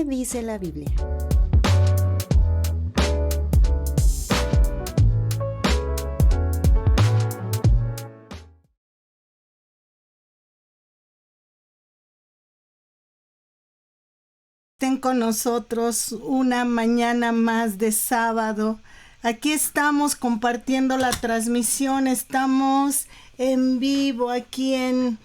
dice la Biblia? Estén con nosotros una mañana más de sábado. Aquí estamos compartiendo la transmisión, estamos en vivo aquí en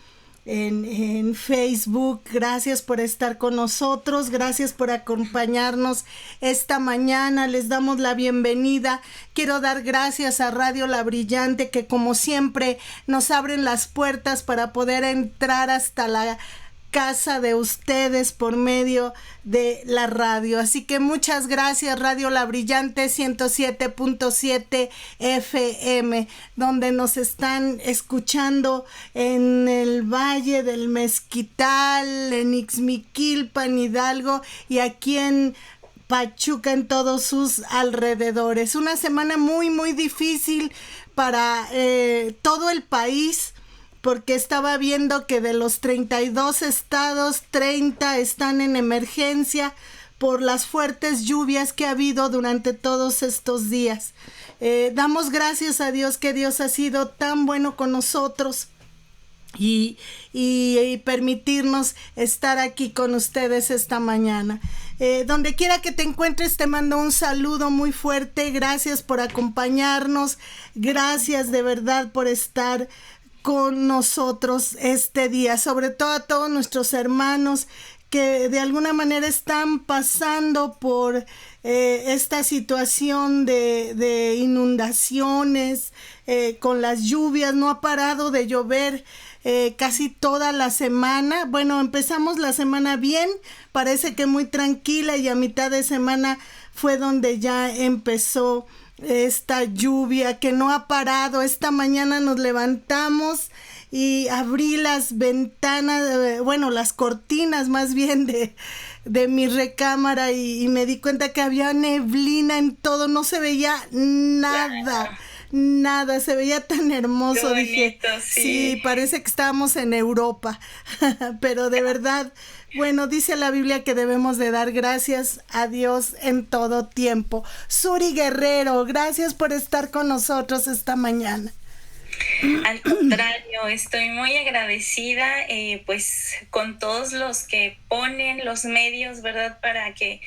Facebook. Gracias por estar con nosotros, gracias por acompañarnos esta mañana. Les damos la bienvenida. Quiero dar gracias a Radio La Brillante, que como siempre nos abren las puertas para poder entrar hasta la casa de ustedes por medio de la radio. Así que muchas gracias, Radio La Brillante 107.7 FM, donde nos están escuchando en el Valle del Mezquital, en Ixmiquilpan, Hidalgo, y aquí en Pachuca, en todos sus alrededores. Una semana muy, muy difícil para todo el país, porque estaba viendo que de los 32 estados, 30 están en emergencia por las fuertes lluvias que ha habido durante todos estos días. Damos gracias a Dios, que Dios ha sido tan bueno con nosotros y permitirnos estar aquí con ustedes esta mañana. Donde quiera que te encuentres, te mando un saludo muy fuerte. Gracias por acompañarnos, gracias de verdad por estar con nosotros este día, sobre todo a todos nuestros hermanos que de alguna manera están pasando por esta situación de inundaciones, con las lluvias. No ha parado de llover casi toda la semana. Bueno, empezamos la semana bien, parece que muy tranquila, y a mitad de semana fue donde ya empezó esta lluvia que no ha parado. Esta mañana nos levantamos y abrí las ventanas, las cortinas más bien de mi recámara, y me di cuenta que había neblina en todo, no se veía nada. Nada, se veía tan hermoso. Qué bonito, dije, sí, parece que estábamos en Europa, pero de verdad, bueno, dice la Biblia que debemos de dar gracias a Dios en todo tiempo. Suri Guerrero, gracias por estar con nosotros esta mañana. Al contrario, estoy muy agradecida pues con todos los que ponen los medios, ¿verdad? Para que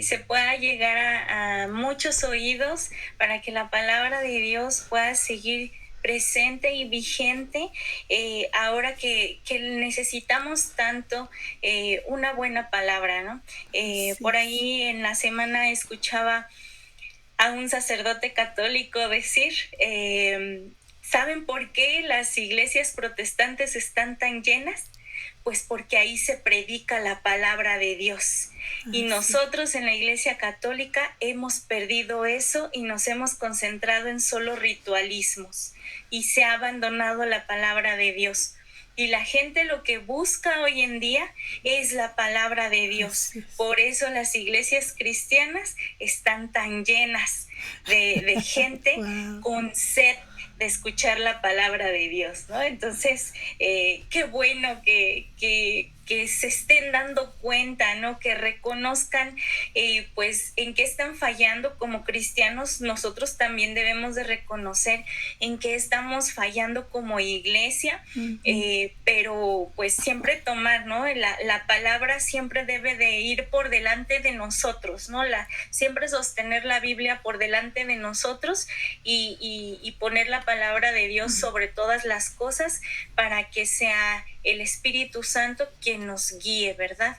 se pueda llegar a muchos oídos, para que la palabra de Dios pueda seguir presente y vigente, ahora que necesitamos tanto una buena palabra, ¿no? Sí. Por ahí en la semana escuchaba a un sacerdote católico decir, ¿saben por qué las iglesias protestantes están tan llenas? Pues porque ahí se predica la palabra de Dios. Y nosotros en la Iglesia Católica hemos perdido eso y nos hemos concentrado en solo ritualismos. Y se ha abandonado la palabra de Dios. Y la gente lo que busca hoy en día es la palabra de Dios. Por eso las iglesias cristianas están tan llenas de gente con sed de escuchar la palabra de Dios, ¿no? Entonces, qué bueno que se estén dando cuenta, ¿no? Que reconozcan, pues, en qué están fallando como cristianos. Nosotros también debemos de reconocer en qué estamos fallando como iglesia, pero pues siempre tomar, ¿no? La palabra siempre debe de ir por delante de nosotros, ¿no? Siempre sostener la Biblia por delante de nosotros y poner la palabra de Dios sobre todas las cosas, para que sea el Espíritu Santo quien nos guíe, ¿verdad?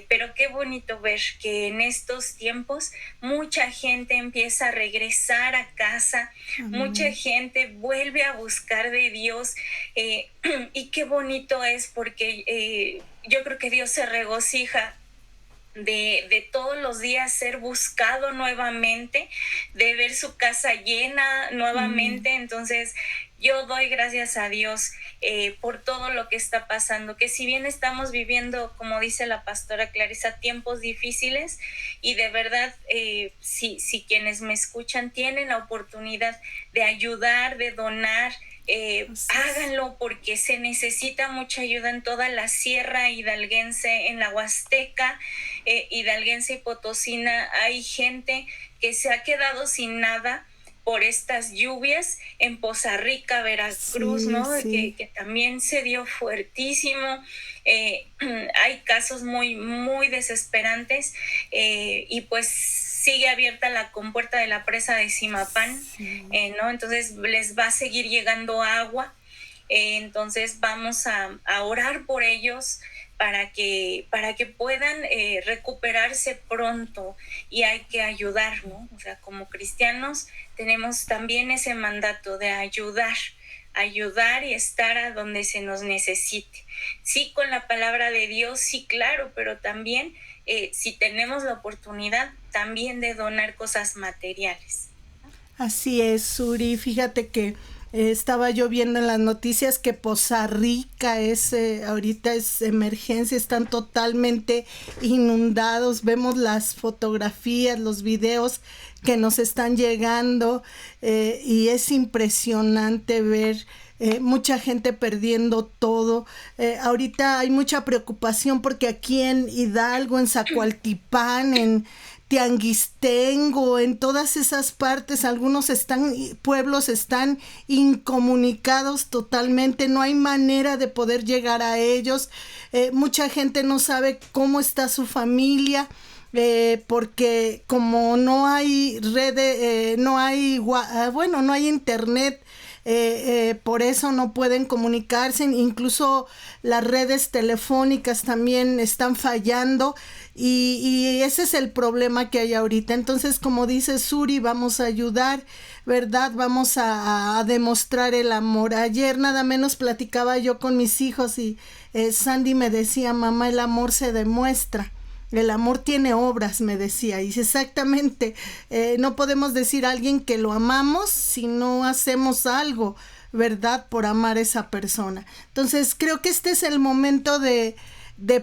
Pero qué bonito ver que en estos tiempos mucha gente empieza a regresar a casa, mucha gente vuelve a buscar de Dios, y qué bonito es, porque yo creo que Dios se regocija de todos los días ser buscado nuevamente, de ver su casa llena nuevamente. Entonces, yo doy gracias a Dios por todo lo que está pasando, que si bien estamos viviendo, como dice la pastora Clarisa, tiempos difíciles, y de verdad, si quienes me escuchan tienen la oportunidad de ayudar, de donar, háganlo, porque se necesita mucha ayuda en toda la sierra hidalguense, en la Huasteca hidalguense y potosina. Hay gente que se ha quedado sin nada por estas lluvias, en Poza Rica, Veracruz, Sí, ¿no? sí. Que también se dio fuertísimo. Hay casos muy, muy desesperantes, y pues sigue abierta la compuerta de la presa de Zimapán, Sí. ¿no? Entonces les va a seguir llegando agua. Entonces vamos a orar por ellos para que puedan recuperarse pronto, y hay que ayudar, ¿no? O sea, como cristianos tenemos también ese mandato de ayudar y estar a donde se nos necesite. Sí, con la palabra de Dios, sí, claro, pero también si tenemos la oportunidad también de donar cosas materiales. Así es, Suri. Fíjate que estaba yo viendo en las noticias que Poza Rica ahorita es emergencia, están totalmente inundados. Vemos las fotografías, los videos que nos están llegando, y es impresionante ver mucha gente perdiendo todo. Ahorita hay mucha preocupación porque aquí en Hidalgo, en Zacualtipán, en Tianguistengo, en todas esas partes, pueblos están incomunicados totalmente, no hay manera de poder llegar a ellos. Mucha gente no sabe cómo está su familia. Porque como no hay redes, no hay, bueno, no hay internet, por eso no pueden comunicarse, incluso las redes telefónicas también están fallando, y ese es el problema que hay ahorita. Entonces, como dice Suri, vamos a ayudar, ¿verdad? Vamos a demostrar el amor. Ayer nada menos platicaba yo con mis hijos y Sandy me decía: mamá, el amor se demuestra. El amor tiene obras, me decía. Y exactamente, no podemos decir a alguien que lo amamos si no hacemos algo, ¿verdad? Por amar a esa persona. Entonces, creo que este es el momento de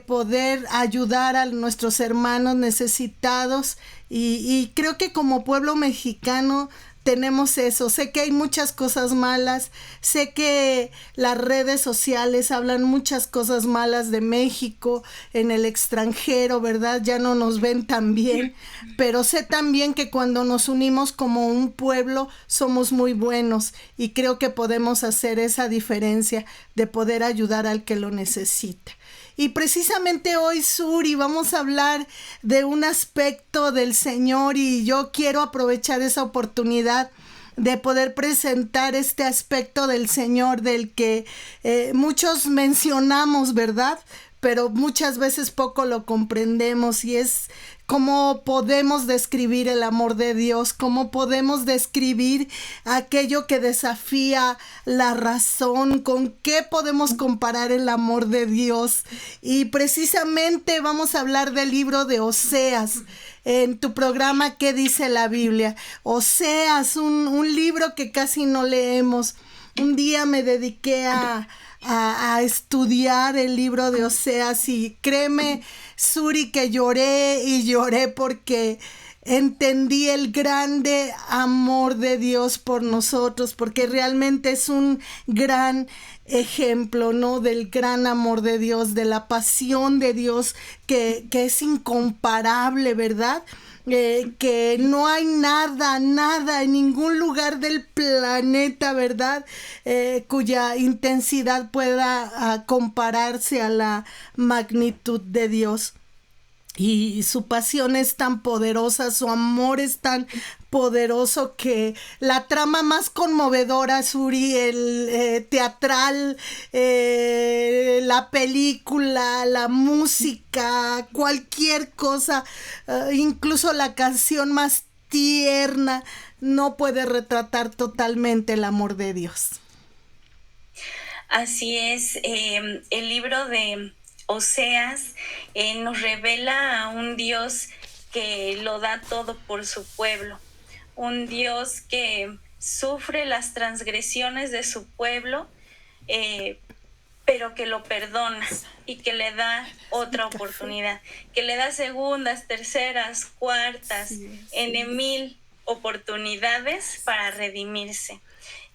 poder ayudar a nuestros hermanos necesitados, y creo que como pueblo mexicano tenemos eso. Sé que hay muchas cosas malas, sé que las redes sociales hablan muchas cosas malas de México en el extranjero, ¿verdad? Ya no nos ven tan bien, pero sé también que cuando nos unimos como un pueblo somos muy buenos, y creo que podemos hacer esa diferencia de poder ayudar al que lo necesita. Y precisamente hoy, Suri, vamos a hablar de un aspecto del Señor, y yo quiero aprovechar esa oportunidad de poder presentar este aspecto del Señor del que muchos mencionamos, ¿verdad? Pero muchas veces poco lo comprendemos, y es cómo podemos describir el amor de Dios, cómo podemos describir aquello que desafía la razón, con qué podemos comparar el amor de Dios. Y precisamente vamos a hablar del libro de Oseas. En tu programa, ¿qué dice la Biblia? Oseas, un libro que casi no leemos. Un día me dediqué a estudiar el libro de Oseas, y créeme, Suri, que lloré y lloré porque entendí el grande amor de Dios por nosotros, porque realmente es un gran ejemplo, ¿no? Del gran amor de Dios, de la pasión de Dios, que es incomparable, ¿verdad? Que no hay nada en ningún lugar del planeta, ¿verdad? Cuya intensidad pueda compararse a la magnitud de Dios. Y su pasión es tan poderosa, su amor es tan poderoso, que la trama más conmovedora, Suri, el teatral, la película, la música, cualquier cosa, incluso la canción más tierna, no puede retratar totalmente el amor de Dios. Así es, el libro de Oseas nos revela a un Dios que lo da todo por su pueblo, un Dios que sufre las transgresiones de su pueblo, pero que lo perdona y que le da otra oportunidad, que le da segundas, terceras, cuartas, en 1000 oportunidades para redimirse.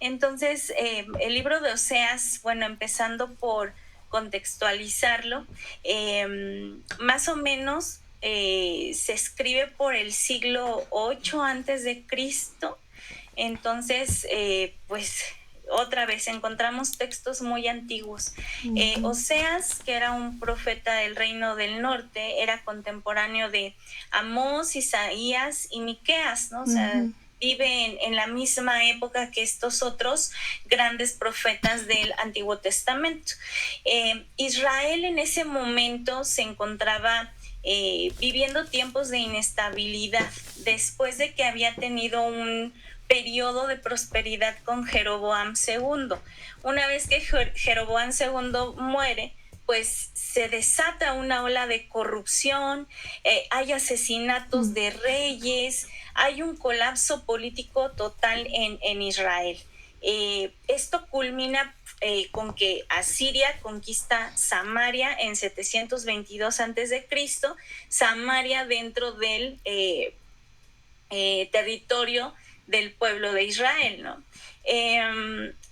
Entonces, el libro de Oseas, bueno, empezando por contextualizarlo, más o menos se escribe por el siglo 8 antes de Cristo. Entonces, pues otra vez encontramos textos muy antiguos. Oseas, que era un profeta del reino del norte, era contemporáneo de Amós, Isaías y Miqueas, ¿no? O sea, vive en la misma época que estos otros grandes profetas del Antiguo Testamento. Israel en ese momento se encontraba viviendo tiempos de inestabilidad después de que había tenido un periodo de prosperidad con Jeroboam II. Una vez que Jeroboam II muere, pues se desata una ola de corrupción, hay asesinatos de reyes, hay un colapso político total en Israel. Esto culmina con que Asiria conquista Samaria en 722 a.C., Samaria dentro del territorio del pueblo de Israel, ¿no?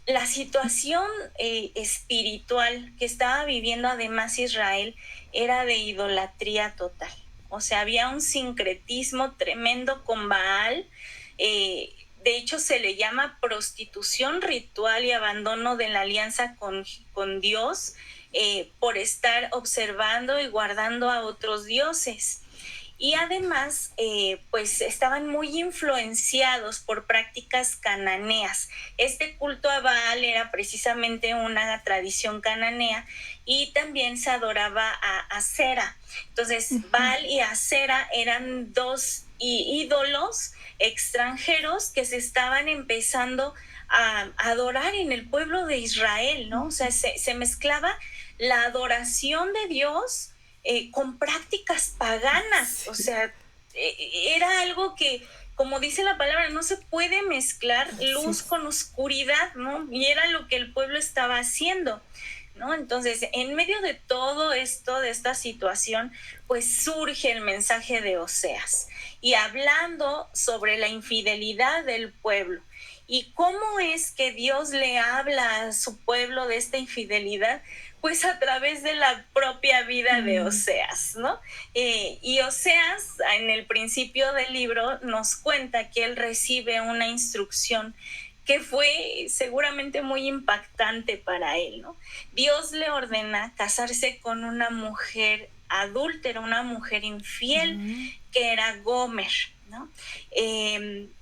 La situación espiritual que estaba viviendo además Israel era de idolatría total. O sea, había un sincretismo tremendo con Baal. De hecho, se le llama prostitución ritual y abandono de la alianza con Dios por estar observando y guardando a otros dioses. Y además, pues estaban muy influenciados por prácticas cananeas. Este culto a Baal era precisamente una tradición cananea y también se adoraba a Asera. Entonces, Baal y Asera eran dos ídolos extranjeros que se estaban empezando a adorar en el pueblo de Israel, ¿no? O sea, se mezclaba la adoración de Dios con prácticas paganas. O sea, era algo que, como dice la palabra, no se puede mezclar luz con oscuridad, ¿no? Y era lo que el pueblo estaba haciendo, ¿no? Entonces, en medio de todo esto, de esta situación, pues surge el mensaje de Oseas, y hablando sobre la infidelidad del pueblo. ¿Y cómo es que Dios le habla a su pueblo de esta infidelidad? Pues a través de la propia vida de Oseas, ¿no? Y Oseas, en el principio del libro, nos cuenta que él recibe una instrucción que fue seguramente muy impactante para él, ¿no? Dios le ordena casarse con una mujer adúltera, una mujer infiel, que era Gomer, ¿no?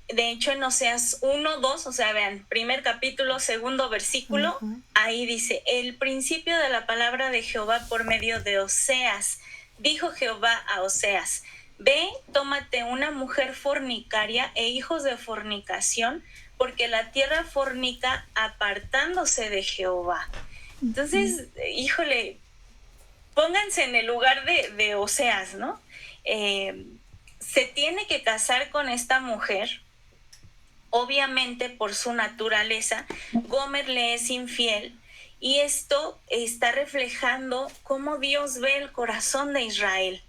De hecho, en Oseas 1:2, o sea, vean, primer capítulo, segundo versículo, ahí dice: el principio de la palabra de Jehová por medio de Oseas. Dijo Jehová a Oseas: ve, tómate una mujer fornicaria e hijos de fornicación, porque la tierra fornica apartándose de Jehová. Entonces, híjole, pónganse en el lugar de Oseas, ¿no? Se tiene que casar con esta mujer. Obviamente, por su naturaleza, Gomer le es infiel, y esto está reflejando cómo Dios ve el corazón de Israel,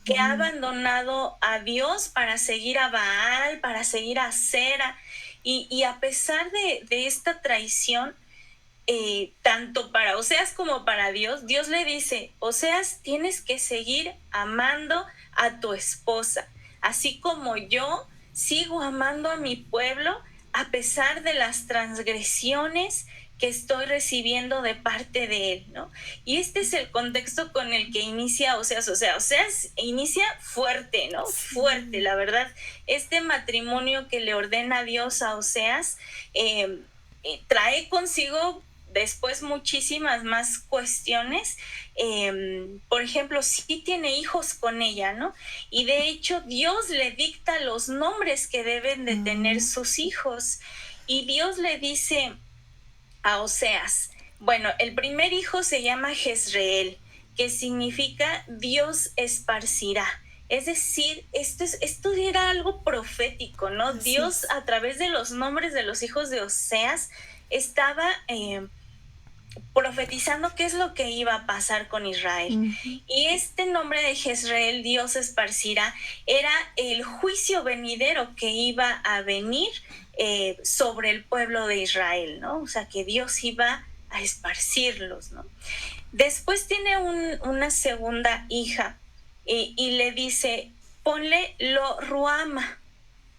que ha abandonado a Dios para seguir a Baal, para seguir a Asera, y a pesar de esta traición, tanto para Oseas como para Dios, Dios le dice: Oseas, tienes que seguir amando a tu esposa, así como yo sigo amando a mi pueblo a pesar de las transgresiones que estoy recibiendo de parte de él, ¿no? Y este es el contexto con el que inicia Oseas. O sea, Oseas inicia fuerte, ¿no? Fuerte, la verdad. Este matrimonio que le ordena Dios a Oseas trae consigo después muchísimas más cuestiones. Por ejemplo, sí tiene hijos con ella, ¿no? Y de hecho Dios le dicta los nombres que deben de tener sus hijos. Y Dios le dice a Oseas, bueno, el primer hijo se llama Jezreel, que significa Dios esparcirá. Es decir, esto era algo profético, ¿no? Así Dios, es. a través de los nombres de los hijos de Oseas, estaba profetizando qué es lo que iba a pasar con Israel. Uh-huh. Y este nombre de Jezreel, Dios esparcirá, era el juicio venidero que iba a venir sobre el pueblo de Israel, ¿no? O sea, que Dios iba a esparcirlos, ¿no? Después tiene una segunda hija y le dice, ponle lo ruama,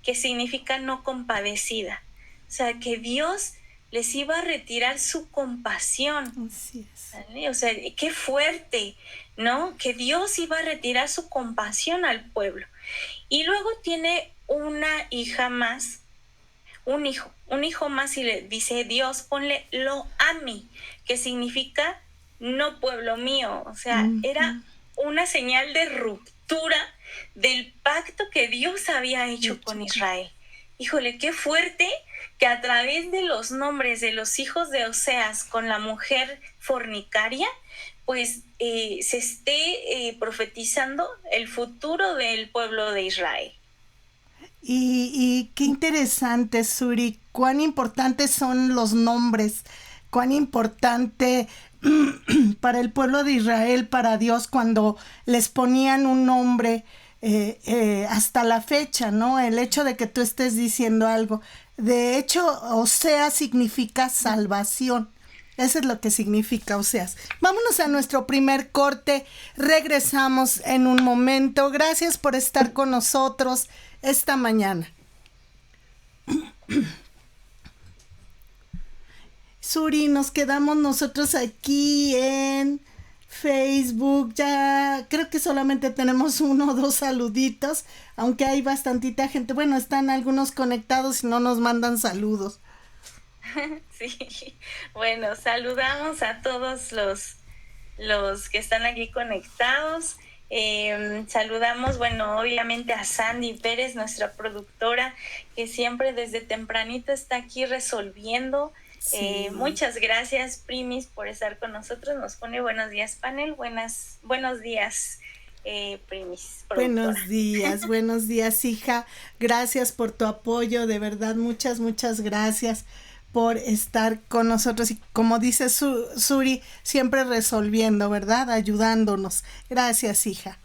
que significa no compadecida. O sea, que Dios les iba a retirar su compasión. Así es. ¿Vale? O sea, qué fuerte, ¿no? Que Dios iba a retirar su compasión al pueblo. Y luego tiene una hija más, un hijo más, y le dice, Dios, ponle lo ami, que significa no pueblo mío. O sea, era una señal de ruptura del pacto que Dios había hecho con Israel. Híjole, qué fuerte que a través de los nombres de los hijos de Oseas con la mujer fornicaria, pues se esté profetizando el futuro del pueblo de Israel. Y qué interesante, Suri, cuán importantes son los nombres, cuán importante para el pueblo de Israel, para Dios, cuando les ponían un nombre hasta la fecha, ¿no? El hecho de que tú estés diciendo algo. De hecho, Osea significa salvación. Eso es lo que significa Oseas. Vámonos a nuestro primer corte. Regresamos en un momento. Gracias por estar con nosotros esta mañana. Suri, nos quedamos nosotros aquí en Facebook. Ya creo que solamente tenemos 1 o 2 saluditos, aunque hay bastantita gente. Bueno, están algunos conectados y no nos mandan saludos. Sí, bueno, saludamos a todos los que están aquí conectados. Saludamos, bueno, obviamente a Sandy Pérez, nuestra productora, que siempre desde tempranito está aquí resolviendo. Sí. Muchas gracias, Primis, por estar con nosotros. Nos pone buenos días, panel. Buenos días, Primis, productora. Buenos días, hija. Gracias por tu apoyo, de verdad, muchas gracias por estar con nosotros y, como dice Suri, siempre resolviendo, ¿verdad? Ayudándonos. Gracias, hija.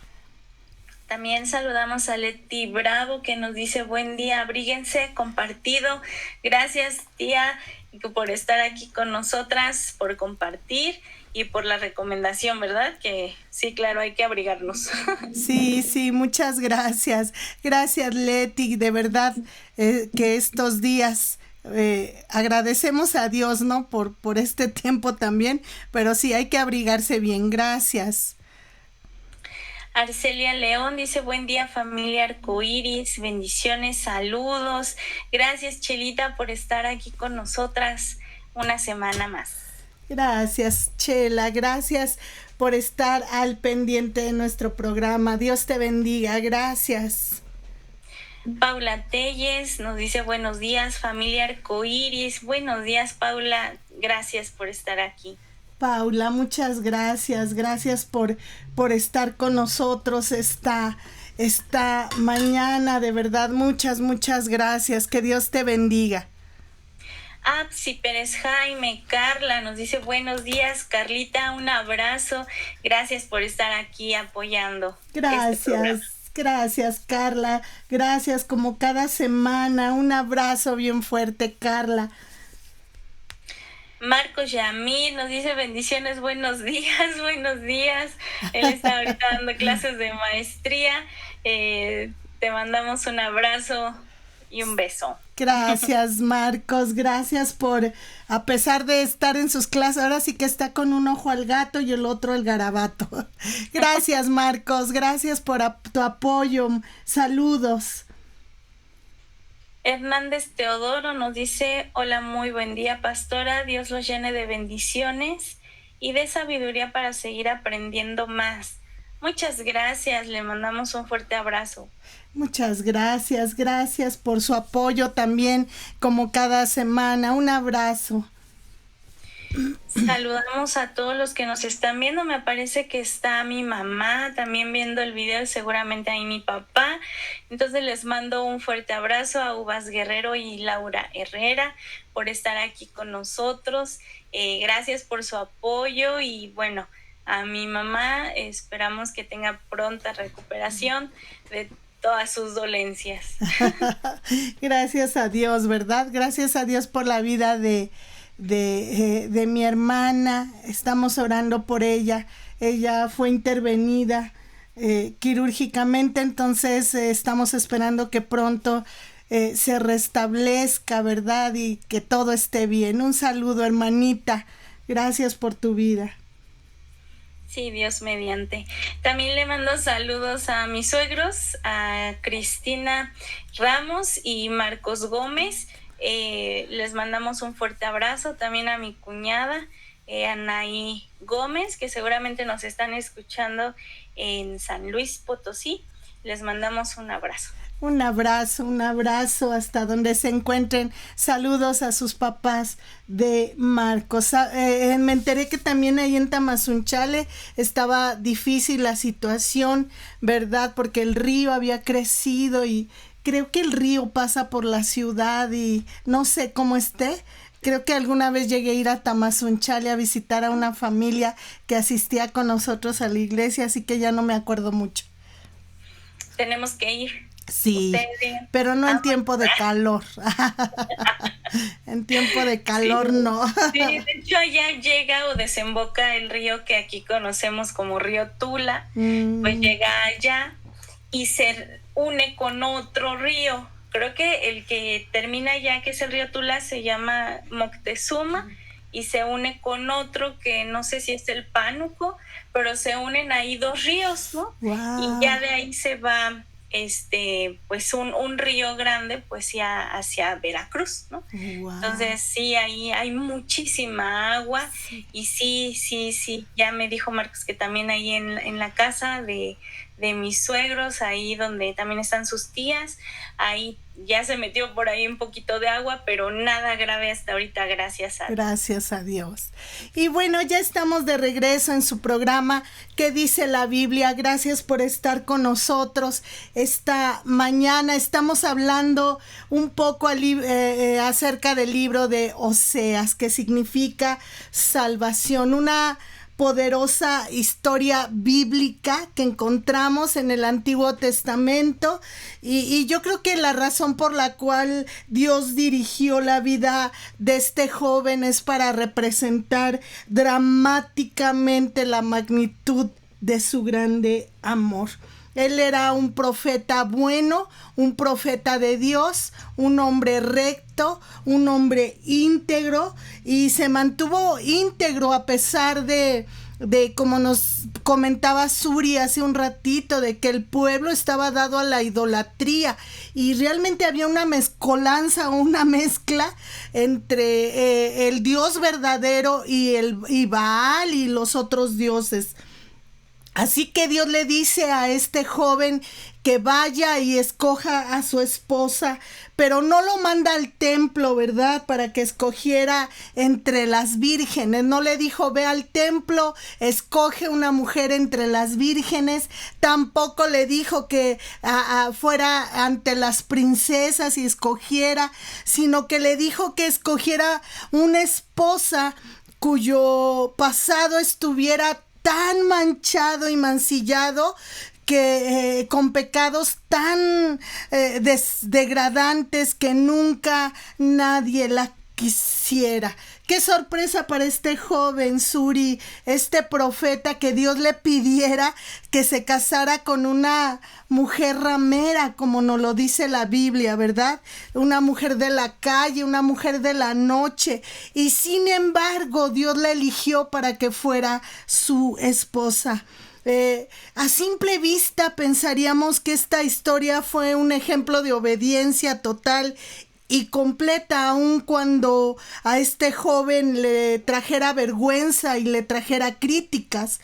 También saludamos a Leti Bravo, que nos dice buen día, abríguense, compartido. Gracias, tía, por estar aquí con nosotras, por compartir y por la recomendación, ¿verdad? Que sí, claro, hay que abrigarnos. Sí, muchas gracias. Gracias, Leti, de verdad que estos días agradecemos a Dios, ¿no? Por este tiempo también, pero sí, hay que abrigarse bien. Gracias. Arcelia León dice buen día, familia Arcoiris, bendiciones, saludos. Gracias, Chelita, por estar aquí con nosotras una semana más. Gracias, Chela, gracias por estar al pendiente de nuestro programa. Dios te bendiga, gracias. Paula Telles nos dice buenos días, familia Arcoiris. Buenos días, Paula, gracias por estar aquí. Paula, muchas gracias por estar con nosotros esta mañana, de verdad, muchas gracias, que Dios te bendiga. Apsi Pérez Jaime, Carla nos dice buenos días, Carlita, un abrazo, gracias por estar aquí apoyando. Gracias, Carla, gracias como cada semana, un abrazo bien fuerte, Carla. Marcos Yamil nos dice bendiciones, buenos días. Él está ahorita dando clases de maestría. Te mandamos un abrazo y un beso. Gracias, Marcos, gracias por, a pesar de estar en sus clases, ahora sí que está con un ojo al gato y el otro al garabato. Gracias, Marcos, gracias por tu apoyo. Saludos. Hernández Teodoro nos dice, hola, muy buen día, pastora, Dios los llene de bendiciones y de sabiduría para seguir aprendiendo más. Muchas gracias, le mandamos un fuerte abrazo. Muchas gracias por su apoyo también, como cada semana, un abrazo. Saludamos a todos los que nos están viendo. Me parece que está mi mamá también viendo el video y seguramente ahí mi papá. Entonces les mando un fuerte abrazo a Uvas Guerrero y Laura Herrera por estar aquí con nosotros. Gracias por su apoyo y bueno, a mi mamá esperamos que tenga pronta recuperación de todas sus dolencias. Gracias a Dios, ¿verdad? Gracias a Dios por la vida de mi hermana. Estamos orando por ella. Ella fue intervenida quirúrgicamente, entonces estamos esperando que pronto se restablezca, ¿verdad? Y que todo esté bien. Un saludo, hermanita. Gracias por tu vida. Sí, Dios mediante. También le mando saludos a mis suegros, a Cristina Ramos y Marcos Gómez. Les mandamos un fuerte abrazo. También a mi cuñada, Anaí Gómez, que seguramente nos están escuchando en San Luis Potosí. Les mandamos un abrazo. Un abrazo hasta donde se encuentren. Saludos a sus papás de Marcos. Me enteré que también ahí en Tamazunchale estaba difícil la situación, ¿verdad? Porque el río había crecido y creo que el río pasa por la ciudad y no sé cómo esté. Creo que alguna vez llegué a ir a Tamazunchale a visitar a una familia que asistía con nosotros a la iglesia, así que ya no me acuerdo mucho. Tenemos que ir. Sí, pero no en tiempo de calor. En tiempo de calor no. Sí, de hecho allá llega o desemboca el río que aquí conocemos como río Tula, pues llega allá y se une con otro río. Creo que el que termina allá, que es el río Tula, se llama Moctezuma y se une con otro que no sé si es el Pánuco, pero se unen ahí dos ríos, ¿no? Wow. Y ya de ahí se va pues un río grande pues ya hacia Veracruz, ¿no? Wow. Entonces sí, ahí hay muchísima agua. Sí. Y sí, ya me dijo Marcos que también ahí en la casa de mis suegros, ahí donde también están sus tías, ahí ya se metió por ahí un poquito de agua, pero nada grave hasta ahorita, gracias a Dios. Gracias a Dios. Y bueno, ya estamos de regreso en su programa ¿Qué dice la Biblia? Gracias por estar con nosotros esta mañana. Estamos hablando un poco acerca del libro de Oseas, que significa salvación, una poderosa historia bíblica que encontramos en el Antiguo Testamento y yo creo que la razón por la cual Dios dirigió la vida de este joven es para representar dramáticamente la magnitud de su grande amor. Él era un profeta bueno, un profeta de Dios, un hombre recto, un hombre íntegro y se mantuvo íntegro a pesar de como nos comentaba Suri hace un ratito, de que el pueblo estaba dado a la idolatría y realmente había una mezcolanza, una mezcla entre el Dios verdadero y Baal y los otros dioses. Así que Dios le dice a este joven que vaya y escoja a su esposa, pero no lo manda al templo, ¿verdad? Para que escogiera entre las vírgenes. No le dijo, ve al templo, escoge una mujer entre las vírgenes. Tampoco le dijo que fuera ante las princesas y escogiera, sino que le dijo que escogiera una esposa cuyo pasado estuviera tan manchado y mancillado que con pecados tan degradantes que nunca nadie la quisiera. Qué sorpresa para este joven Suri, este profeta, que Dios le pidiera que se casara con una mujer ramera, como nos lo dice la Biblia, ¿verdad? Una mujer de la calle, una mujer de la noche. Y sin embargo, Dios la eligió para que fuera su esposa. A simple vista pensaríamos que esta historia fue un ejemplo de obediencia total y completa, aun cuando a este joven le trajera vergüenza y le trajera críticas.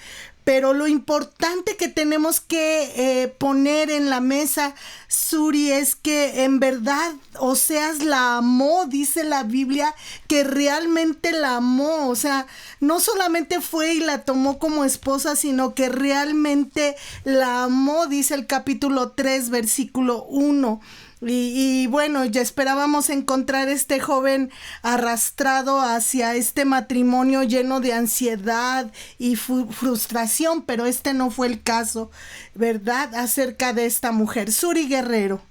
Pero lo importante que tenemos que poner en la mesa, Suri, es que en verdad Oseas la amó, dice la Biblia, que realmente la amó. O sea, no solamente fue y la tomó como esposa, sino que realmente la amó, dice el capítulo 3, versículo 1. Y bueno, ya esperábamos encontrar este joven arrastrado hacia este matrimonio lleno de ansiedad y frustración, pero este no fue el caso, ¿verdad? Acerca de esta mujer. Suri Guerrero.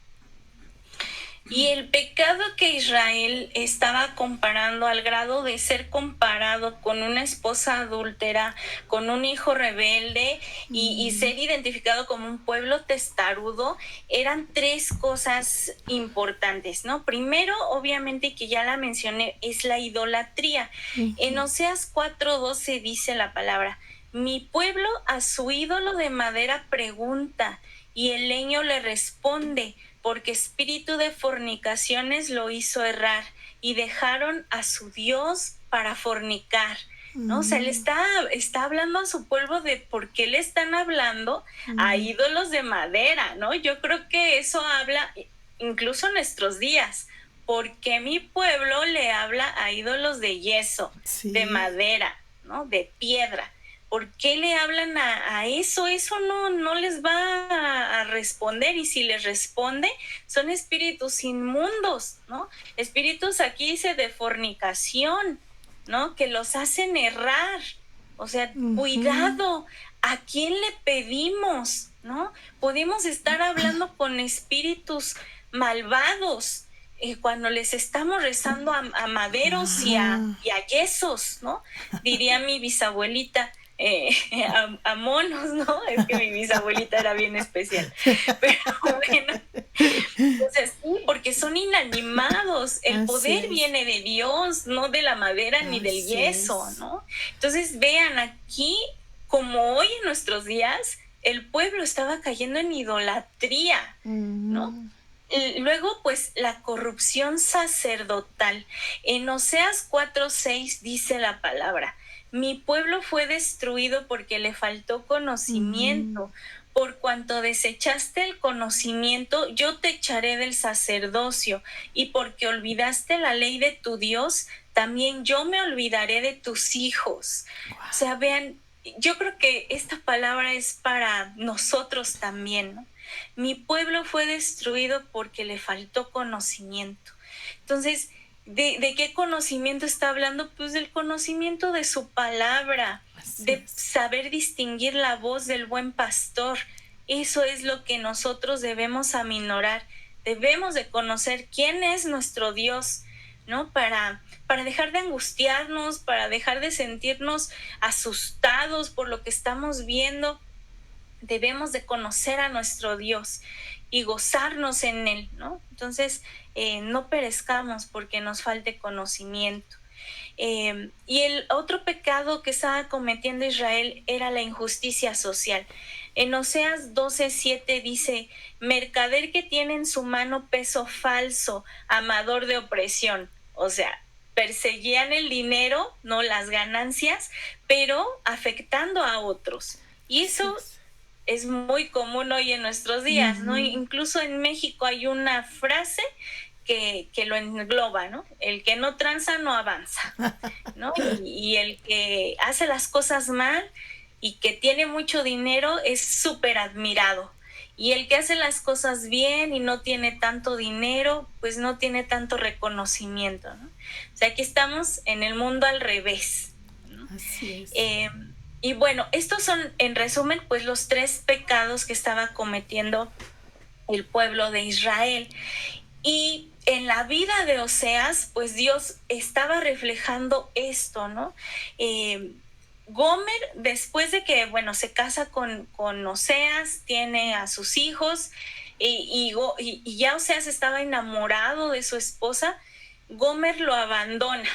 Y el pecado que Israel estaba comparando, al grado de ser comparado con una esposa adúltera, con un hijo rebelde y ser identificado como un pueblo testarudo, eran tres cosas importantes, ¿no? Primero, obviamente, que ya la mencioné, es la idolatría. En Oseas 4:12 dice la palabra: mi pueblo a su ídolo de madera pregunta, y el leño le responde, porque espíritu de fornicaciones lo hizo errar, y dejaron a su Dios para fornicar, ¿no? O sea, él está hablando a su pueblo de por qué le están hablando a ídolos de madera, ¿no? Yo creo que eso habla incluso en nuestros días. ¿Por qué mi pueblo le habla a ídolos de yeso, de madera, ¿no? De piedra? ¿Por qué le hablan a eso? Eso no les va a responder, y si les responde, son espíritus inmundos, ¿no? Espíritus, aquí dice, de fornicación, ¿no? Que los hacen errar. O sea, cuidado, ¿a quién le pedimos, no? Podemos estar hablando con espíritus malvados cuando les estamos rezando a maderos y a yesos, ¿no? Diría mi bisabuelita. A monos, ¿no? Es que mi bisabuelita era bien especial. Pero bueno, entonces sí, porque son inanimados. El poder viene de Dios, no de la madera ni del yeso, ¿no? Entonces vean aquí, como hoy en nuestros días, el pueblo estaba cayendo en idolatría, ¿no? Luego, pues, la corrupción sacerdotal. En Oseas 4:6 dice la palabra: mi pueblo fue destruido porque le faltó conocimiento. Por cuanto desechaste el conocimiento, yo te echaré del sacerdocio, y porque olvidaste la ley de tu Dios, también yo me olvidaré de tus hijos. Wow. O sea, vean, yo creo que esta palabra es para nosotros también, ¿no? Mi pueblo fue destruido porque le faltó conocimiento. Entonces, ¿de qué conocimiento está hablando? Pues del conocimiento de su palabra, de saber distinguir la voz del buen pastor. Eso es lo que nosotros debemos aminorar. Debemos de conocer quién es nuestro Dios, ¿no? Para dejar de angustiarnos, para dejar de sentirnos asustados por lo que estamos viendo. Debemos de conocer a nuestro Dios y gozarnos en Él, ¿no? Entonces, no perezcamos porque nos falte conocimiento. Y el otro pecado que estaba cometiendo Israel era la injusticia social. En Oseas 12:7 dice: mercader que tiene en su mano peso falso, amador de opresión. O sea, perseguían el dinero, no las ganancias, pero afectando a otros. Y eso es muy común hoy en nuestros días, ¿no? Incluso en México hay una frase que lo engloba, ¿no? El que no tranza no avanza, ¿no? Y el que hace las cosas mal y que tiene mucho dinero es súper admirado. Y el que hace las cosas bien y no tiene tanto dinero, pues no tiene tanto reconocimiento, ¿no? O sea, aquí estamos en el mundo al revés, ¿no? Así es. Y bueno, estos son, en resumen, pues los tres pecados que estaba cometiendo el pueblo de Israel. Y en la vida de Oseas, pues Dios estaba reflejando esto, ¿no? Gomer, después de que, bueno, se casa con Oseas, tiene a sus hijos, y ya Oseas estaba enamorado de su esposa, Gomer lo abandona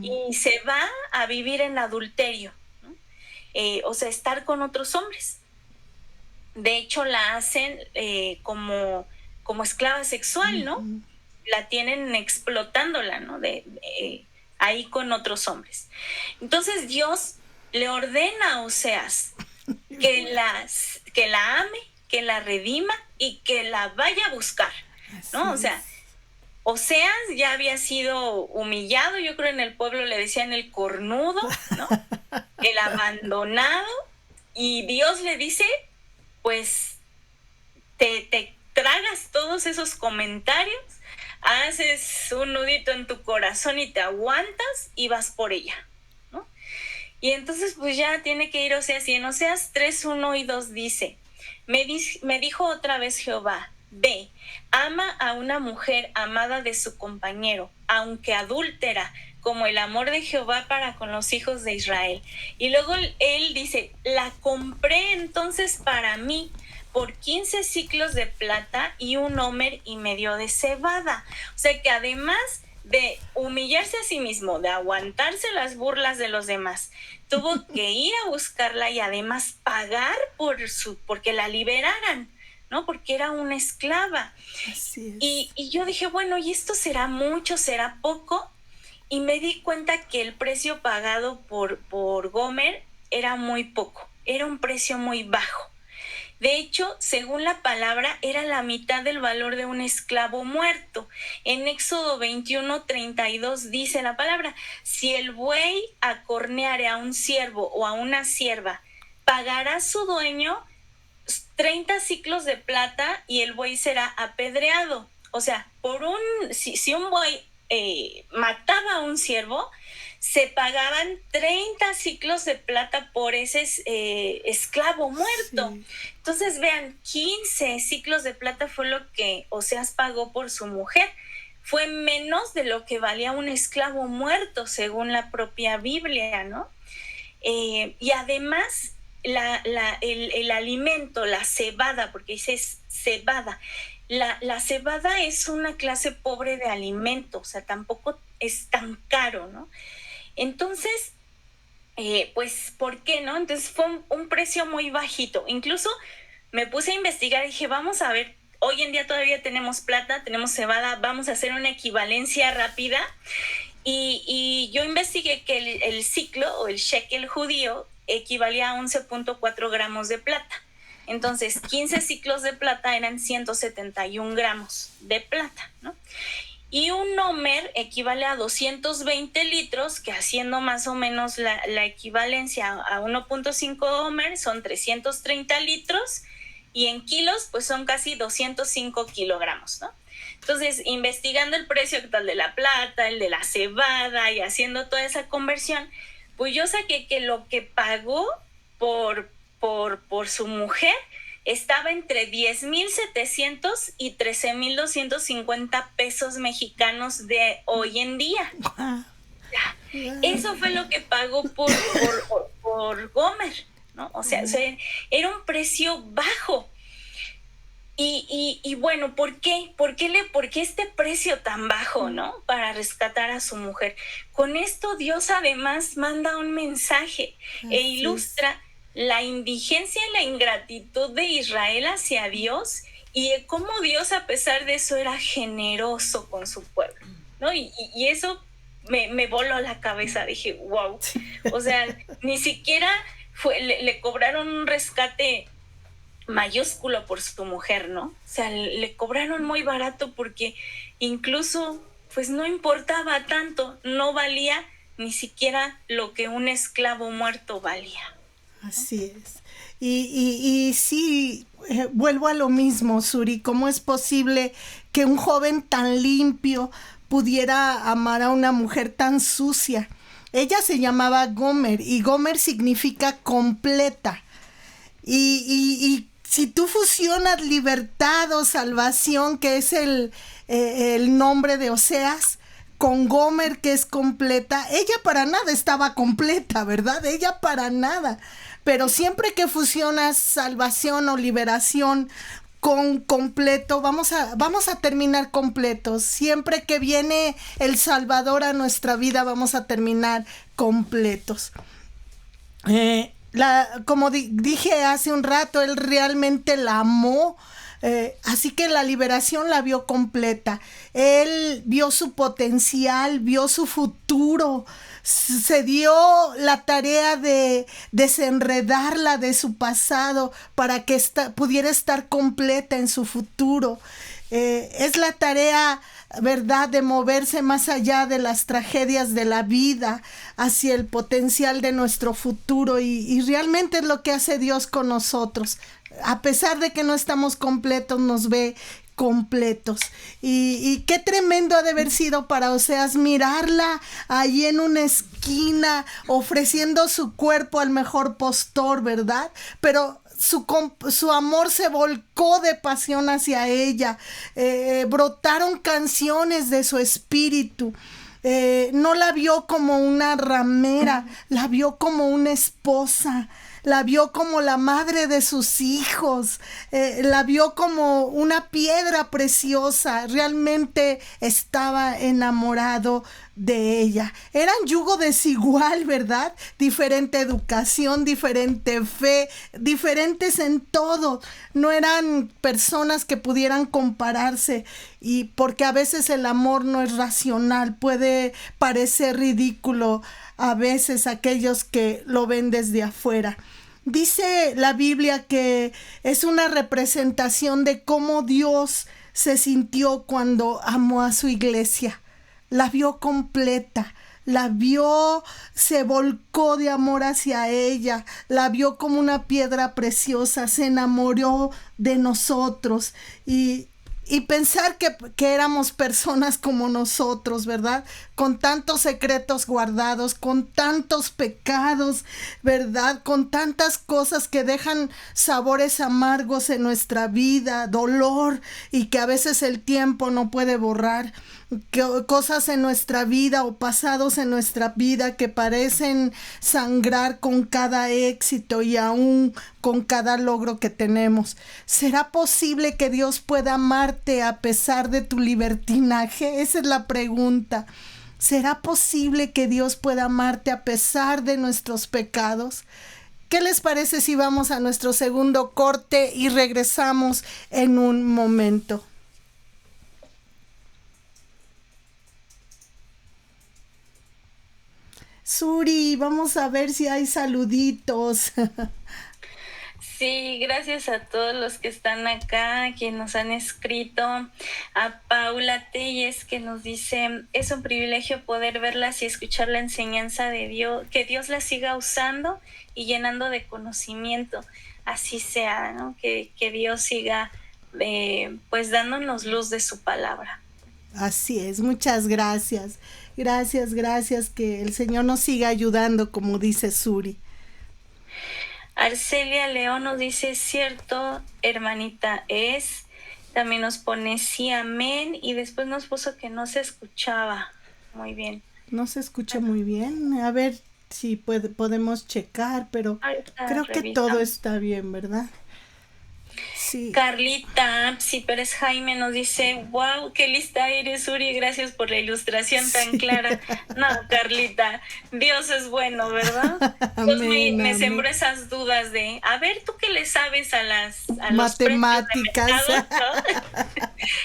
y se va a vivir en adulterio. O sea, estar con otros hombres. De hecho, la hacen como esclava sexual, ¿no? La tienen explotándola, ¿no? Ahí con otros hombres. Entonces Dios le ordena a Oseas que la ame, que la redima y que la vaya a buscar, ¿no? O sea, Oseas ya había sido humillado, yo creo en el pueblo le decían el cornudo, ¿no? El abandonado, y Dios le dice, pues te tragas todos esos comentarios, haces un nudito en tu corazón y te aguantas y vas por ella, ¿no? Y entonces pues ya tiene que ir Oseas, y en Oseas 3, 1 y 2 dice, me dijo otra vez Jehová, ve, ama a una mujer amada de su compañero, aunque adúltera, como el amor de Jehová para con los hijos de Israel. Y luego él dice, la compré entonces para mí por 15 siclos de plata y 1,5 de cebada. O sea que además de humillarse a sí mismo, de aguantarse las burlas de los demás, tuvo que ir a buscarla y además pagar porque la liberaran, ¿no? Porque era una esclava. Así es. Y yo dije, bueno, ¿y esto será mucho, será poco? Y me di cuenta que el precio pagado por Gomer era muy poco, era un precio muy bajo. De hecho, según la palabra, era la mitad del valor de un esclavo muerto. En Éxodo 21:32 dice la palabra, si el buey acorneare a un siervo o a una sierva, pagará su dueño 30 siclos de plata y el buey será apedreado. O sea, si un buey mataba a un siervo, se pagaban 30 siclos de plata por ese esclavo muerto. Sí. Entonces, vean, 15 siclos de plata fue lo que Oseas pagó por su mujer. Fue menos de lo que valía un esclavo muerto, según la propia Biblia, ¿no? Y además, el alimento, la cebada, porque dice cebada, la cebada es una clase pobre de alimento, o sea, tampoco es tan caro, ¿no? Entonces, pues, ¿por qué no? Entonces fue un precio muy bajito. Incluso me puse a investigar y dije, vamos a ver, hoy en día todavía tenemos plata, tenemos cebada, vamos a hacer una equivalencia rápida. Y yo investigué que el ciclo o el shekel judío equivalía a 11.4 gramos de plata. Entonces, 15 ciclos de plata eran 171 gramos de plata, ¿no? Y un homer equivale a 220 litros, que haciendo más o menos la equivalencia a 1.5 homer son 330 litros, y en kilos pues son casi 205 kilogramos, ¿no? Entonces, investigando el precio tal de la plata, el de la cebada y haciendo toda esa conversión, pues yo saqué que lo que pagó por su mujer estaba entre 10,700 y 13,250 pesos mexicanos de hoy en día. Eso fue lo que pagó por Gomer, ¿no? O sea, era un precio bajo. Y bueno, ¿por qué? ¿Por qué este precio tan bajo, no? Para rescatar a su mujer. Con esto Dios además manda un mensaje e ilustra la indigencia y la ingratitud de Israel hacia Dios, y cómo Dios a pesar de eso era generoso con su pueblo, ¿no? Y eso me voló la cabeza. Dije, wow, o sea, ni siquiera le cobraron un rescate mayúsculo por su mujer, ¿no? O sea, le cobraron muy barato porque incluso pues no importaba tanto, no valía ni siquiera lo que un esclavo muerto valía. Así es. Y sí, vuelvo a lo mismo, Suri. ¿Cómo es posible que un joven tan limpio pudiera amar a una mujer tan sucia? Ella se llamaba Gomer, y Gomer significa completa. Y si tú fusionas libertad o salvación, que es el nombre de Oseas, con Gomer, que es completa, ella para nada estaba completa, ¿verdad? Ella para nada. Pero siempre que fusionas salvación o liberación con completo, vamos a terminar completos. Siempre que viene el Salvador a nuestra vida, vamos a terminar completos. Como dije hace un rato, él realmente la amó Así que la liberación la vio completa. Él vio su potencial, vio su futuro. Se dio la tarea de desenredarla de su pasado para que pudiera estar completa en su futuro. Es la tarea, ¿verdad?, de moverse más allá de las tragedias de la vida hacia el potencial de nuestro futuro, y realmente es lo que hace Dios con nosotros. A pesar de que no estamos completos, nos ve completos. Y qué tremendo ha de haber sido para Oseas mirarla allí en una esquina ofreciendo su cuerpo al mejor postor, ¿verdad? Pero su amor se volcó de pasión hacia ella. Brotaron canciones de su espíritu. No la vio como una ramera, la vio como una esposa. La vio como la madre de sus hijos, la vio como una piedra preciosa. Realmente estaba enamorado de ella. Eran yugo desigual, ¿verdad? Diferente educación, diferente fe, diferentes en todo. No eran personas que pudieran compararse, y porque a veces el amor no es racional, puede parecer ridículo a veces aquellos que lo ven desde afuera. Dice la Biblia que es una representación de cómo Dios se sintió cuando amó a su iglesia. La vio completa, la vio, se volcó de amor hacia ella, la vio como una piedra preciosa, se enamoró de nosotros, y pensar que éramos personas como nosotros, ¿verdad? Con tantos secretos guardados, con tantos pecados, ¿verdad? Con tantas cosas que dejan sabores amargos en nuestra vida, dolor, y que a veces el tiempo no puede borrar. Cosas en nuestra vida o pasados en nuestra vida que parecen sangrar con cada éxito y aún con cada logro que tenemos. ¿Será posible que Dios pueda amarte a pesar de tu libertinaje? Esa es la pregunta. ¿Será posible que Dios pueda amarte a pesar de nuestros pecados? ¿Qué les parece si vamos a nuestro segundo corte y regresamos en un momento? Suri, vamos a ver si hay saluditos. Sí, gracias a todos los que están acá, quienes nos han escrito. A Paula Telles, que nos dice: es un privilegio poder verlas y escuchar la enseñanza de Dios, que Dios las siga usando y llenando de conocimiento. Así sea, ¿no? Que Dios siga pues dándonos luz de su palabra. Así es, muchas gracias. Gracias, que el Señor nos siga ayudando, como dice Suri. Arcelia León nos dice: cierto, hermanita, es. También nos pone sí, amén, y después nos puso que no se escuchaba muy bien. No se escucha muy bien. A ver si podemos checar, pero creo que todo está bien, ¿verdad? Sí. Carlita, sí, pero es Jaime, nos dice: wow, qué lista eres, Uri, gracias por la ilustración tan clara. No, Carlita, Dios es bueno, ¿verdad? Dios me sembró esas dudas de, a ver, tú qué le sabes a matemáticas, los precios de mercado,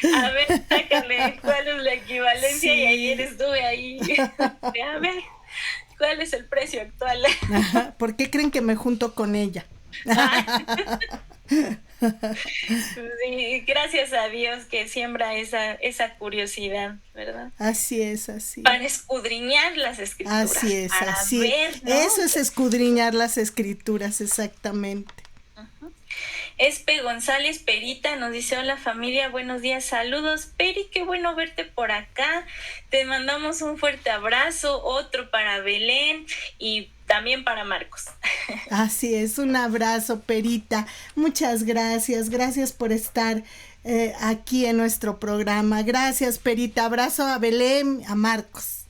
¿no? A ver, sácale cuál es la equivalencia. Sí. Y ayer estuve ahí, a ver, ¿cuál es el precio actual? Ajá. ¿Por qué creen que me junto con ella? Sí, gracias a Dios que siembra esa curiosidad, ¿verdad? Así es, así. Para escudriñar las escrituras. Así es, para así ver, ¿no? Eso es escudriñar las escrituras, exactamente. Uh-huh. Espe González Perita nos dice: hola familia, buenos días, saludos. Peri, qué bueno verte por acá. Te mandamos un fuerte abrazo, otro para Belén y también para Marcos. Así es, un abrazo, Perita. Muchas gracias por estar aquí en nuestro programa. Gracias, Perita. Abrazo a Belén, a Marcos.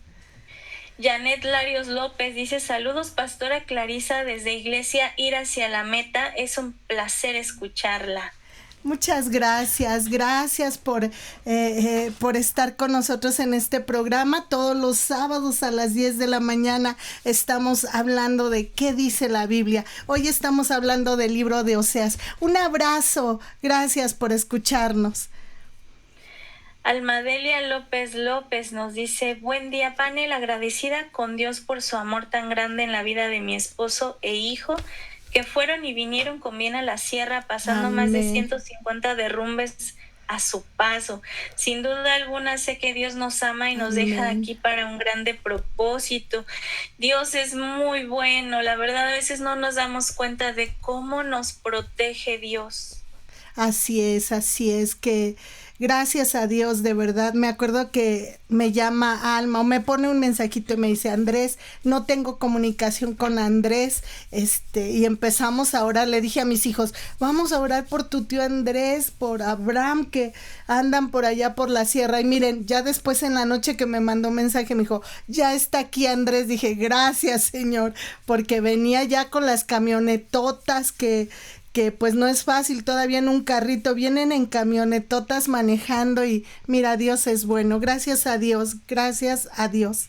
Janet Larios López dice: saludos, pastora Clarisa, desde Iglesia Ir hacia la Meta, es un placer escucharla. Muchas gracias, gracias por estar con nosotros en este programa. Todos los sábados a las 10 de la mañana estamos hablando de qué dice la Biblia. Hoy estamos hablando del libro de Oseas. Un abrazo, gracias por escucharnos. Almadelia López López nos dice: buen día, panel, agradecida con Dios por su amor tan grande en la vida de mi esposo e hijo, que fueron y vinieron con bien a la sierra, pasando Amén. Más de 150 derrumbes a su paso. Sin duda alguna sé que Dios nos ama y nos Amén. deja aquí para un grande propósito. Dios es muy bueno, la verdad a veces no nos damos cuenta de cómo nos protege Dios. Así es, que gracias a Dios, de verdad. Me acuerdo que me llama Alma o me pone un mensajito y me dice: Andrés, no tengo comunicación con Andrés, y empezamos ahora, le dije a mis hijos, vamos a orar por tu tío Andrés, por Abraham, que andan por allá por la sierra. Y miren, ya después en la noche que me mandó un mensaje, me dijo, ya está aquí Andrés. Dije, gracias, Señor, porque venía ya con las camionetotas que pues no es fácil todavía en un carrito, vienen en camionetotas manejando y mira, Dios es bueno, gracias a Dios, gracias a Dios.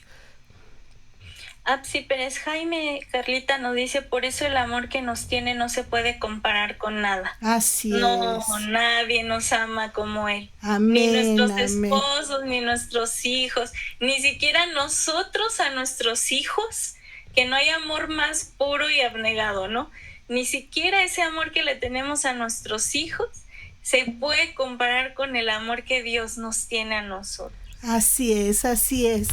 Apsi Pérez Jaime, Carlita nos dice: por eso el amor que nos tiene no se puede comparar con nada. Así no, es. No, nadie nos ama como él. Amén, ni nuestros amén. esposos, ni nuestros hijos, ni siquiera nosotros a nuestros hijos, que no hay amor más puro y abnegado, ¿no? Ni siquiera ese amor que le tenemos a nuestros hijos se puede comparar con el amor que Dios nos tiene a nosotros. Así es.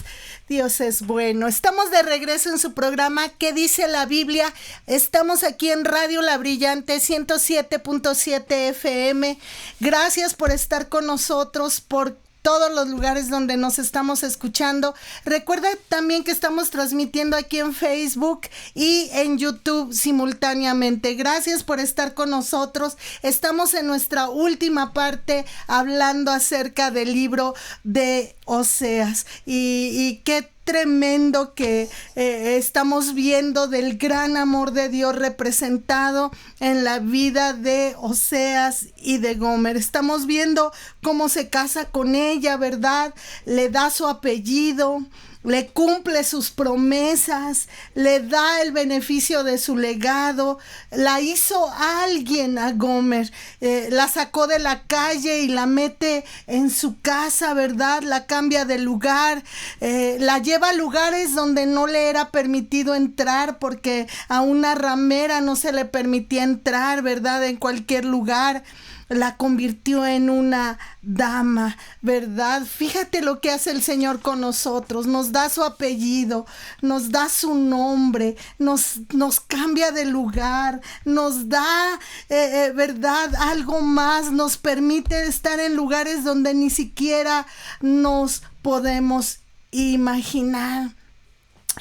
Dios es bueno. Estamos de regreso en su programa ¿Qué dice la Biblia? Estamos aquí en Radio La Brillante 107.7 FM. Gracias por estar con nosotros, por todos los lugares donde nos estamos escuchando. Recuerda también que estamos transmitiendo aquí en Facebook y en YouTube simultáneamente. Gracias por estar con nosotros. Estamos en nuestra última parte hablando acerca del libro de Oseas. Y qué tremendo que estamos viendo del gran amor de Dios representado en la vida de Oseas y de Gomer. Estamos viendo cómo se casa con ella, ¿verdad? Le da su apellido, le cumple sus promesas, le da el beneficio de su legado, la hizo alguien a Gomer, la sacó de la calle y la mete en su casa, ¿verdad? La cambia de lugar, la lleva a lugares donde no le era permitido entrar, porque a una ramera no se le permitía entrar, ¿verdad? En cualquier lugar. La convirtió en una dama, ¿verdad? Fíjate lo que hace el Señor con nosotros. Nos da su apellido, nos da su nombre, nos cambia de lugar, nos da, ¿verdad? Algo más, nos permite estar en lugares donde ni siquiera nos podemos imaginar.